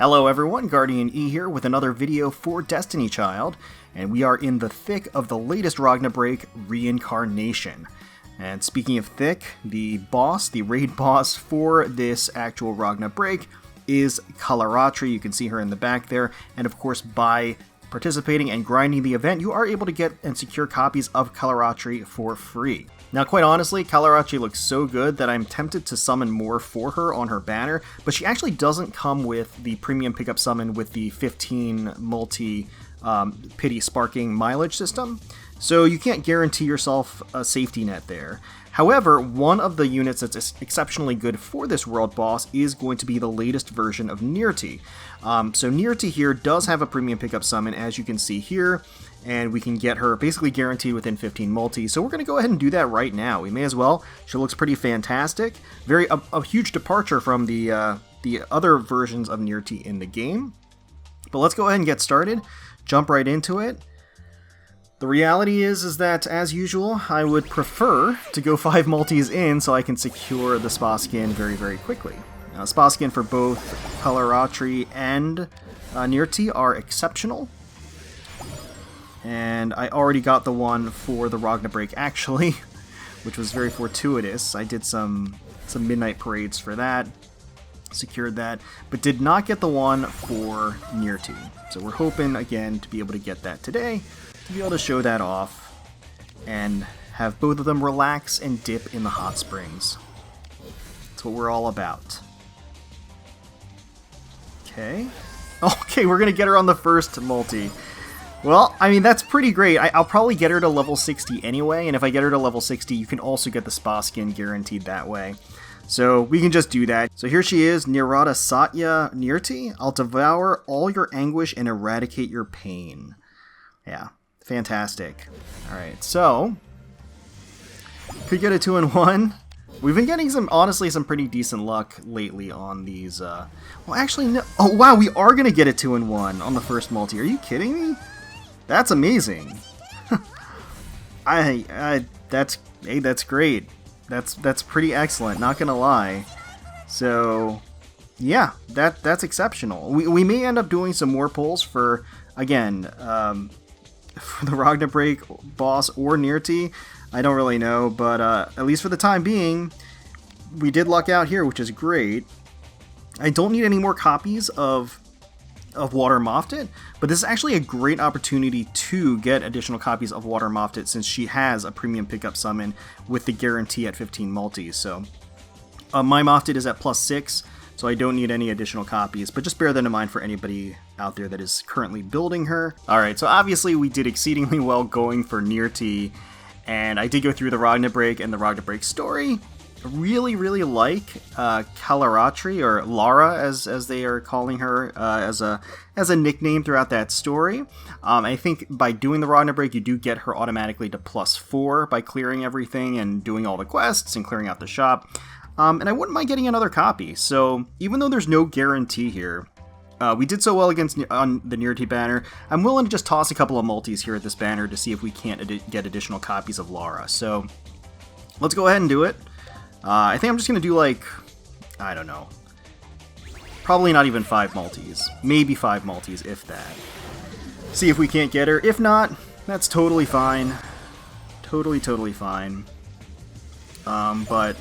Hello everyone, GuardianE here with another video for Destiny Child, and we are in the thick of the latest Ragna Break, Reincarnation. And speaking of thick, the boss, the raid boss for this actual Ragna Break is Kalaratri. You can see her in the back there, and of course by participating and grinding the event, you are able to get and secure copies of Kalaratri for free. Now, quite honestly, Kalaratri looks so good that I'm tempted to summon more for her on her banner, but she actually doesn't come with the premium pickup summon with the 15 multi pity sparking mileage system, so you can't guarantee yourself a safety net there. However, one of the units that's exceptionally good for this world boss is going to be the latest version of Nirrti. So Nirrti here does have a premium pickup summon, as you can see here, and we can get her basically guaranteed within 15 multi. So we're going to go ahead and do that right now. We may as well. She looks pretty fantastic. A huge departure from the other versions of Nirrti in the game. But let's go ahead and get started. Jump right into it. The reality is that, as usual, I would prefer to go 5 multis in so I can secure the spa skin very, very quickly. Spa skin for both Kalaratri and Nirrti are exceptional. And I already got the one for the Ragna Break, actually, which was very fortuitous. I did some midnight parades for that, secured that, but did not get the one for Nirrti. So we're hoping, again, to be able to get that today, to be able to show that off, and have both of them relax and dip in the hot springs. That's what we're all about. Okay. Okay, we're going to get her on the first multi. Well, I mean, that's pretty great. I'll probably get her to level 60 anyway, and if I get her to level 60, you can also get the spa skin guaranteed that way. So we can just do that. So here she is, Nirrata Satya Nirrti. I'll devour all your anguish and eradicate your pain. Yeah, fantastic. Alright, so could get a 2-in-1. We've been getting honestly some pretty decent luck lately on these, well actually no, oh wow, we are gonna get a 2-in-1 on the first multi. Are you kidding me? That's amazing. That's great. That's pretty excellent, not gonna lie. So yeah, that's exceptional. We may end up doing some more pulls for, again, for the Ragna Break boss or Nirrti. I don't really know, but at least for the time being, we did luck out here, which is great. I don't need any more copies of Water Moftet, but this is actually a great opportunity to get additional copies of Water Moftet since she has a premium pickup summon with the guarantee at 15 multis. So my Moftet is at +6, so I don't need any additional copies, but just bear that in mind for anybody out there that is currently building her. Alright, so obviously we did exceedingly well going for Nirrti, and I did go through the Ragna Break and the Ragna Break story. Really like Kalaratri, or Lara as they are calling her, as a nickname throughout that story. I think by doing the Ragna Break, you do get her automatically to +4 by clearing everything and doing all the quests and clearing out the shop. And I wouldn't mind getting another copy. So even though there's no guarantee here, we did so well on the Nirrti banner, I'm willing to just toss a couple of multis here at this banner to see if we can't get additional copies of Lara. So let's go ahead and do it. I think I'm just going to do, like, I don't know, probably not even 5 multis. Maybe 5 multis, if that. See if we can't get her. If not, that's totally fine. Totally fine. But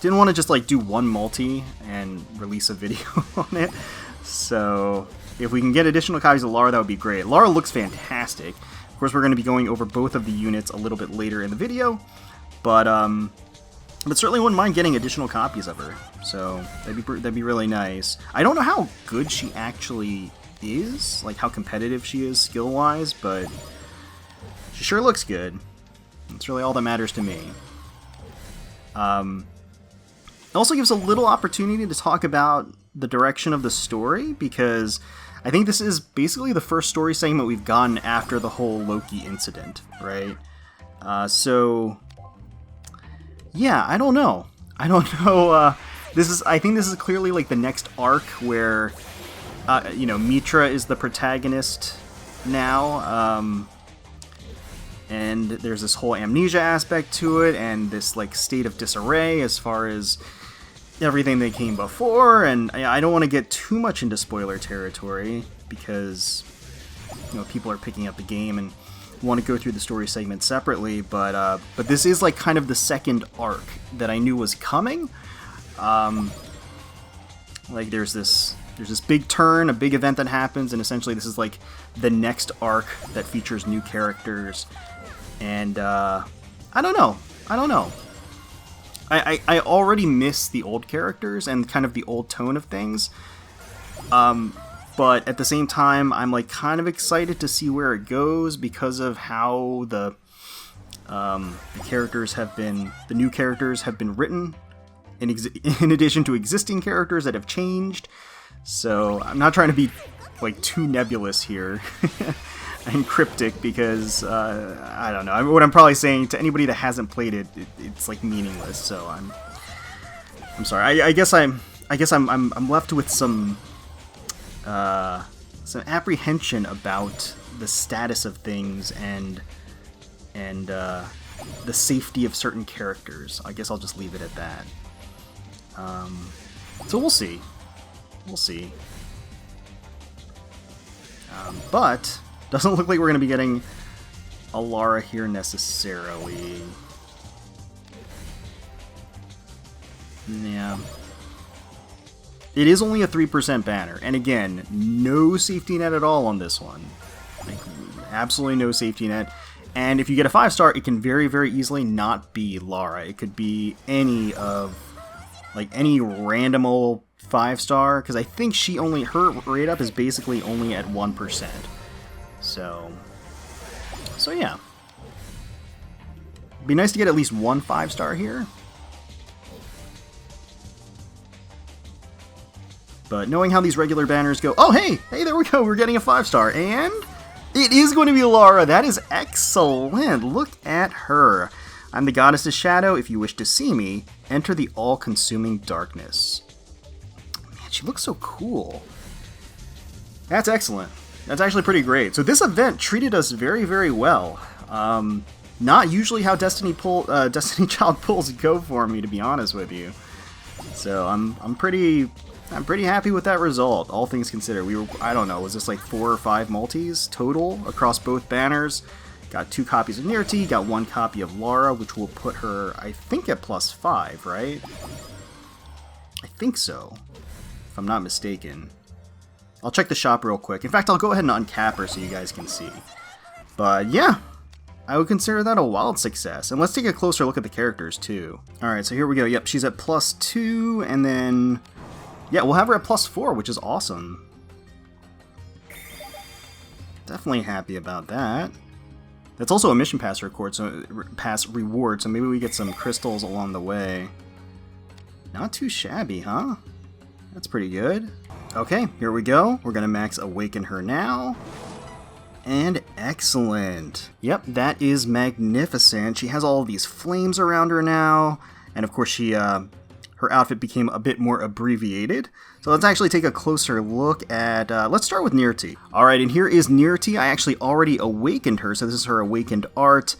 didn't want to just, like, do one multi and release a video on it. So if we can get additional copies of Lara, that would be great. Lara looks fantastic. Of course, we're going to be going over both of the units a little bit later in the video. But certainly wouldn't mind getting additional copies of her, so that'd be really nice. I don't know how good she actually is, like how competitive she is skill-wise, but she sure looks good. That's really all that matters to me. It also gives a little opportunity to talk about the direction of the story, because I think this is basically the first story segment we've gotten after the whole Loki incident, right? So yeah, I don't know. I think this is clearly like the next arc where, Mitra is the protagonist now, and there's this whole amnesia aspect to it, and this like state of disarray as far as everything that came before, and I don't want to get too much into spoiler territory because, you know, people are picking up the game and want to go through the story segment separately, but this is like kind of the second arc that I knew was coming. Like there's this big turn, a big event that happens, and essentially this is like the next arc that features new characters, and I don't know. I already miss the old characters and kind of the old tone of things, but at the same time, I'm like kind of excited to see where it goes because of how the characters have been, the new characters have been written, in addition to existing characters that have changed. So I'm not trying to be like too nebulous here and cryptic because I don't know. What I'm probably saying to anybody that hasn't played it, it's like meaningless. So I'm sorry. I guess I'm left with some apprehension about the status of things and the safety of certain characters. I guess I'll just leave it at that. So we'll see. But doesn't look like we're going to be getting a Lara here necessarily. Yeah. It is only a 3% banner, and again, no safety net at all on this one. Like, absolutely no safety net. And if you get a 5-star, it can very, very easily not be Lara. It could be any of, like, any random old 5-star, because I think her rate up is basically only at 1%. So yeah. Be nice to get at least one 5-star here. But knowing how these regular banners go, oh hey, there we go, we're getting a 5-star, and it is going to be Lara. That is excellent. Look at her. I'm the Goddess's Shadow. If you wish to see me, enter the all-consuming darkness. Man, she looks so cool. That's excellent. That's actually pretty great. So this event treated us very, very well. Not usually how Destiny Child pulls go for me, to be honest with you. So I'm pretty happy with that result, all things considered. I don't know, was this like 4 or 5 multis total across both banners? Got 2 copies of Nirrti, got 1 copy of Lara, which will put her, I think, at +5, right? I think so, if I'm not mistaken. I'll check the shop real quick. In fact, I'll go ahead and uncap her so you guys can see. But yeah, I would consider that a wild success. And let's take a closer look at the characters too. Alright, so here we go. Yep, she's at +2, and then yeah, we'll have her at +4, which is awesome. Definitely happy about that. That's also a mission pass reward, so maybe we get some crystals along the way. Not too shabby, huh? That's pretty good. Okay, here we go. We're gonna max awaken her now. And excellent. Yep, that is magnificent. She has all of these flames around her now. And of course she, her outfit became a bit more abbreviated. So let's actually take a closer look at, let's start with Nirrti. Alright, and here is Nirrti. I actually already awakened her, so this is her awakened art.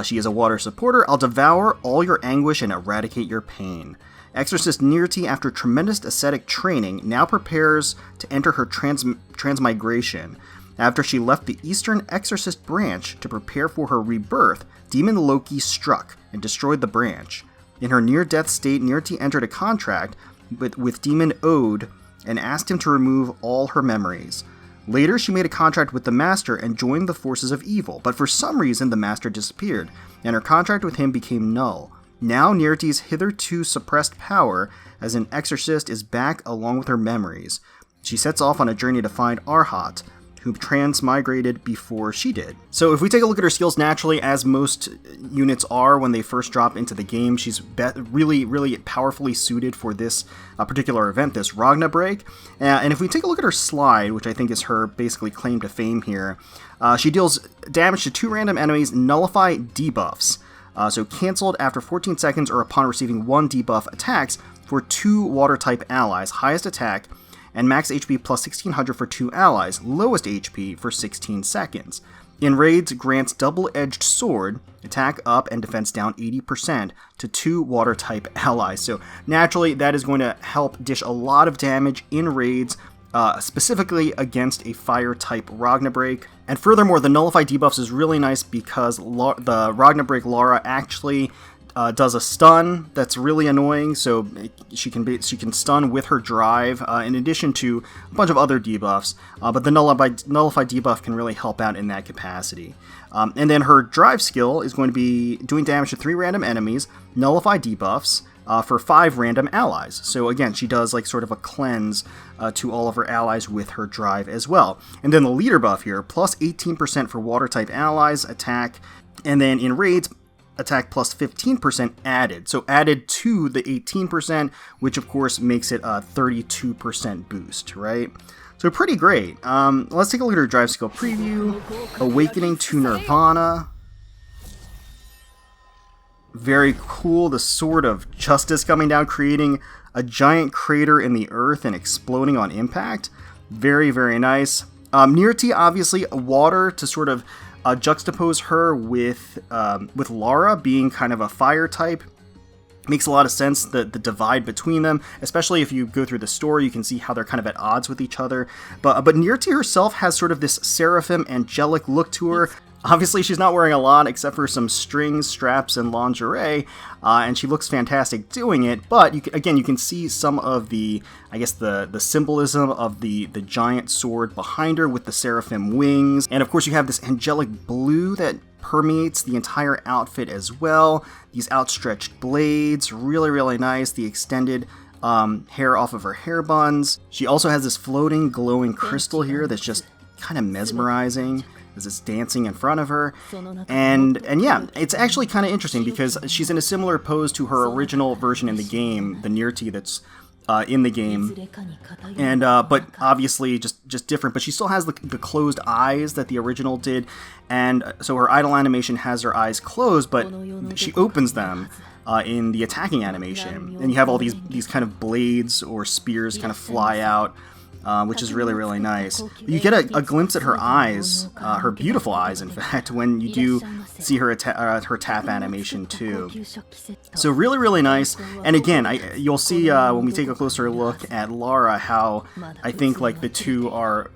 She is a water supporter. I'll devour all your anguish and eradicate your pain. Exorcist Nirrti, after tremendous ascetic training, now prepares to enter her transmigration. After she left the Eastern Exorcist branch to prepare for her rebirth, Demon Loki struck and destroyed the branch. In her near-death state, Nirrti entered a contract with Demon Ode and asked him to remove all her memories. Later, she made a contract with the Master and joined the forces of evil, but for some reason the Master disappeared, and her contract with him became null. Now Nirrti's hitherto suppressed power as an exorcist is back along with her memories. She sets off on a journey to find Arhat, who transmigrated before she did. So if we take a look at her skills naturally, as most units are when they first drop into the game, she's really, really powerfully suited for this particular event, this Ragna Break. And if we take a look at her slide, which I think is her basically claim to fame here, she deals damage to 2 random enemies, nullify debuffs. So cancelled after 14 seconds or upon receiving 1 debuff attacks for 2 water-type allies, highest attack, and max HP plus 1600 for 2 allies, lowest HP for 16 seconds. In raids, grants double-edged sword, attack up and defense down 80% to 2 water-type allies. So naturally, that is going to help dish a lot of damage in raids, specifically against a fire-type Ragna Break. And furthermore, the Nullify debuffs is really nice because the Ragna Break Lara actually does a stun that's really annoying, so she can stun with her drive, in addition to a bunch of other debuffs, but the Nullify debuff can really help out in that capacity. And then her drive skill is going to be doing damage to 3 random enemies, Nullify debuffs, for 5 random allies. So again, she does like sort of a cleanse to all of her allies with her drive as well. And then the leader buff here, plus 18% for water type allies, attack, and then in raids, attack plus 15% added. So added to the 18%, which of course makes it a 32% boost, right? So pretty great. Let's take a look at her drive skill preview. Awakening to Nirvana. Very cool. The Sword of Justice coming down, creating a giant crater in the earth and exploding on impact. Very, very nice. Nirrti, obviously, water to sort of juxtapose her with Lara being kind of a fire type. Makes a lot of sense, the divide between them, especially if you go through the story, you can see how they're kind of at odds with each other. But Nirrti herself has sort of this seraphim angelic look to her. Obviously, she's not wearing a lot except for some strings, straps, and lingerie, and she looks fantastic doing it. But you can see some of the, I guess, the symbolism of the giant sword behind her with the seraphim wings, and of course you have this angelic blue that permeates the entire outfit as well. These outstretched blades, really, really nice. The extended hair off of her hair buns. She also has this floating, glowing crystal here that's just kind of mesmerizing as it's dancing in front of her. And yeah, it's actually kind of interesting because she's in a similar pose to her original version in the game, the Nirrti that's in the game, and but obviously just different. But she still has the closed eyes that the original did, and so her idle animation has her eyes closed, but she opens them in the attacking animation, and you have all these kind of blades or spears kind of fly out, which is really, really nice. You get a glimpse at her eyes, her beautiful eyes, in fact, when you do see her tap animation too. So really, really nice. And again, you'll see when we take a closer look at Lara how I think like the two are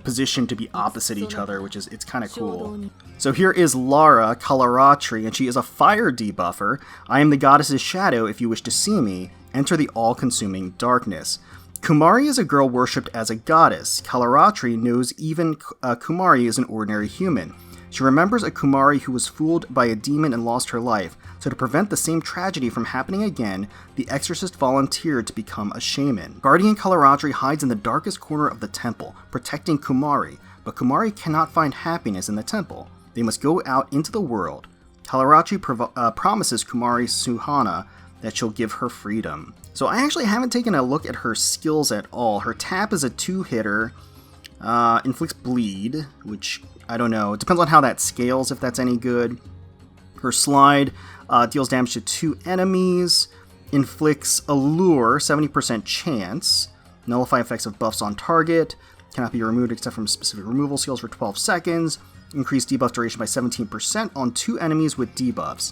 positioned to be opposite each other, which is it's kind of cool. So here is Lara Colorado, and she is a fire debuffer. I am the goddess's shadow. If you wish to see me, enter the all-consuming darkness. Kumari is a girl worshipped as a goddess. Kalaratri knows even Kumari is an ordinary human. She remembers a Kumari who was fooled by a demon and lost her life, so to prevent the same tragedy from happening again, the exorcist volunteered to become a shaman. Guardian Kalaratri hides in the darkest corner of the temple, protecting Kumari, but Kumari cannot find happiness in the temple. They must go out into the world. Kalaratri promises Kumari Suhana that she'll give her freedom. So I actually haven't taken a look at her skills at all. Her tap is a 2-hitter, inflicts bleed, which I don't know. It depends on how that scales, if that's any good. Her slide deals damage to 2 enemies, inflicts allure, 70% chance, nullify effects of buffs on target, cannot be removed except from specific removal skills for 12 seconds, increase debuff duration by 17% on 2 enemies with debuffs.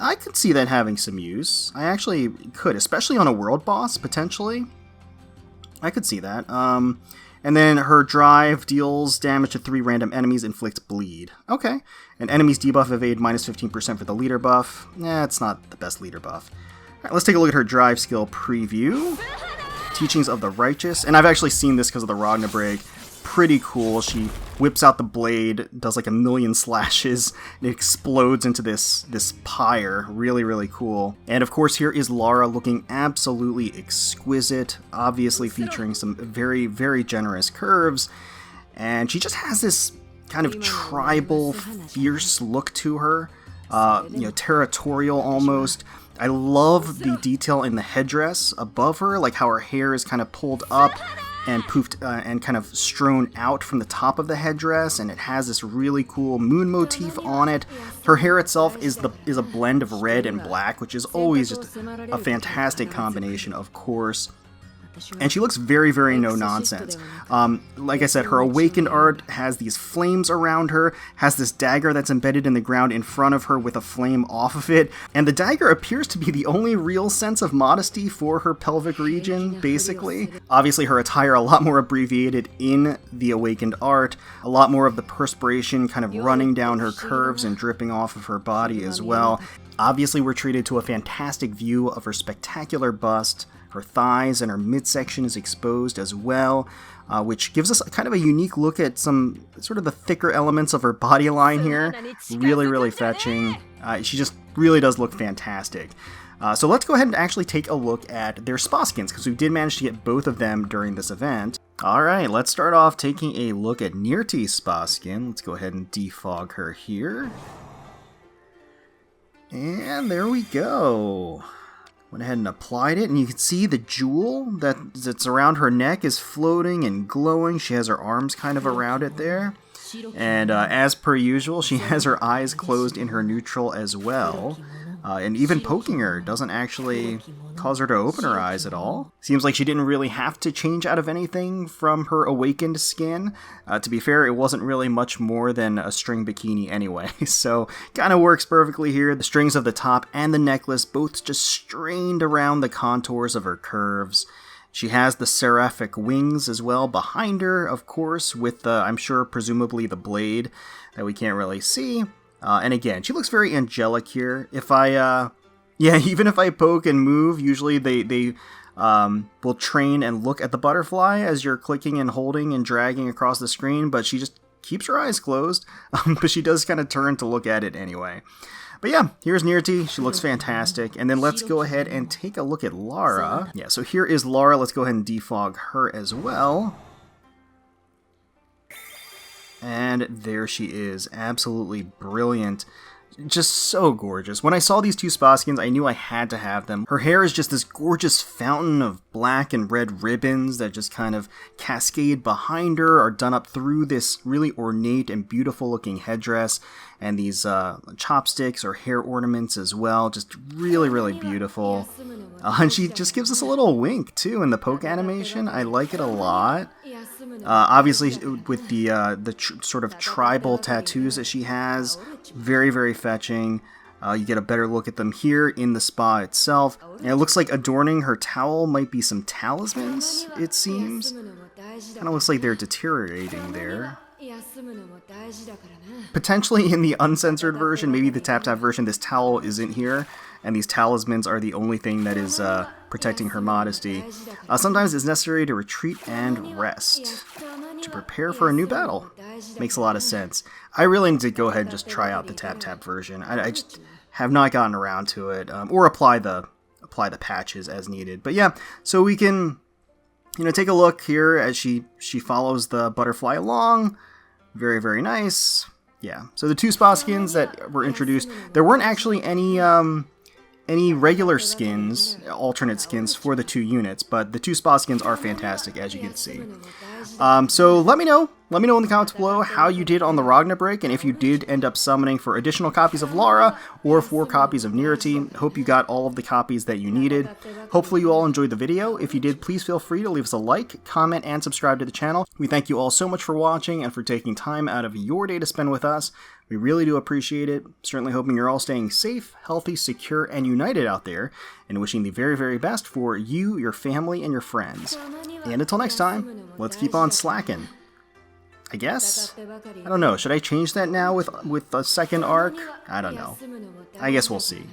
I could see that having some use. I actually could, especially on a world boss, potentially. I could see that. And then her drive deals damage to 3 random enemies, inflicts bleed. Okay. And enemies debuff evade minus 15% for the leader buff. It's not the best leader buff. Alright, let's take a look at her drive skill preview. Teachings of the Righteous. And I've actually seen this because of the Ragna Break. Pretty cool. She whips out the blade, does like 1,000,000 slashes, and it explodes into this pyre. Really, really cool. And of course, here is Lara looking absolutely exquisite, obviously featuring some very, very generous curves. And she just has this kind of tribal, fierce look to her, territorial almost. I love the detail in the headdress above her, like how her hair is kind of pulled up and poofed and kind of strewn out from the top of the headdress, and it has this really cool moon motif on it. Her hair itself is a blend of red and black, which is always just a fantastic combination, of course. And she looks very, very no-nonsense. Like I said, her awakened art has these flames around her, has this dagger that's embedded in the ground in front of her with a flame off of it, and the dagger appears to be the only real sense of modesty for her pelvic region, basically. Obviously, her attire a lot more abbreviated in the awakened art, a lot more of the perspiration kind of running down her curves and dripping off of her body as well. Obviously, we're treated to a fantastic view of her spectacular bust. Her thighs and her midsection is exposed as well, which gives us kind of a unique look at some sort of the thicker elements of her body line here. Really, really fetching. She just really does look fantastic. So let's go ahead and actually take a look at their spa skins, because we did manage to get both of them during this event. Alright, let's start off taking a look at Nirrti's spa skin. Let's go ahead and defog her here. And there we go. Went ahead and applied it, and you can see the jewel that's around her neck is floating and glowing. She has her arms kind of around it there. And as per usual, she has her eyes closed in her neutral as well. And even poking her doesn't actually cause her to open her eyes at all. Seems like she didn't really have to change out of anything from her awakened skin. To be fair, it wasn't really much more than a string bikini anyway, so kind of works perfectly here. The strings of the top and the necklace both just strained around the contours of her curves. She has the seraphic wings as well behind her, of course, with I'm sure presumably the blade that we can't really see. And again, she looks very angelic here. If I, even if I poke and move, usually they will train and look at the butterfly as you're clicking and holding and dragging across the screen, but she just keeps her eyes closed, but she does kind of turn to look at it anyway. But yeah, here's Nirrti. She looks fantastic. And then let's go ahead and take a look at Lara. Yeah, so here is Lara. Let's go ahead and defog her as well. And there she is, absolutely brilliant. Just so gorgeous. When I saw these two spa skins, I knew I had to have them. Her hair is just this gorgeous fountain of black and red ribbons that just kind of cascade behind her, are done up through this really ornate and beautiful looking headdress, and these chopsticks or hair ornaments as well. Just really, really beautiful. And she just gives us a little wink too in the poke animation. I like it a lot. Obviously, with the sort of tribal tattoos that she has, very, very fetching. You get a better look at them here in the spa itself. And it looks like adorning her towel might be some talismans, it seems. Kind of looks like they're deteriorating there. Potentially in the uncensored version, maybe the tap-tap version, this towel isn't here, and these talismans are the only thing that is protecting her modesty. Sometimes it's necessary to retreat and rest to prepare for a new battle. Makes a lot of sense. I really need to go ahead and just try out the tap-tap version. I just have not gotten around to it, or apply the patches as needed. But yeah, so we can, take a look here as she follows the butterfly along. Very, very nice. Yeah, so the two spa skins that were introduced, there weren't actually any regular skins, alternate skins for the two units, but the two spa skins are fantastic, as you can see. So let me know in the comments below how you did on the Ragna Break, and if you did end up summoning for additional copies of Lara, or 4 copies of Nirrti. Hope you got all of the copies that you needed. Hopefully you all enjoyed the video. If you did, please feel free to leave us a like, comment, and subscribe to the channel. We thank you all so much for watching, and for taking time out of your day to spend with us. We really do appreciate it. Certainly hoping you're all staying safe, healthy, secure, and united out there, and wishing the very, very best for you, your family, and your friends. And until next time, let's keep on slacking. I guess? I don't know, should I change that now with a second arc? I don't know. I guess we'll see.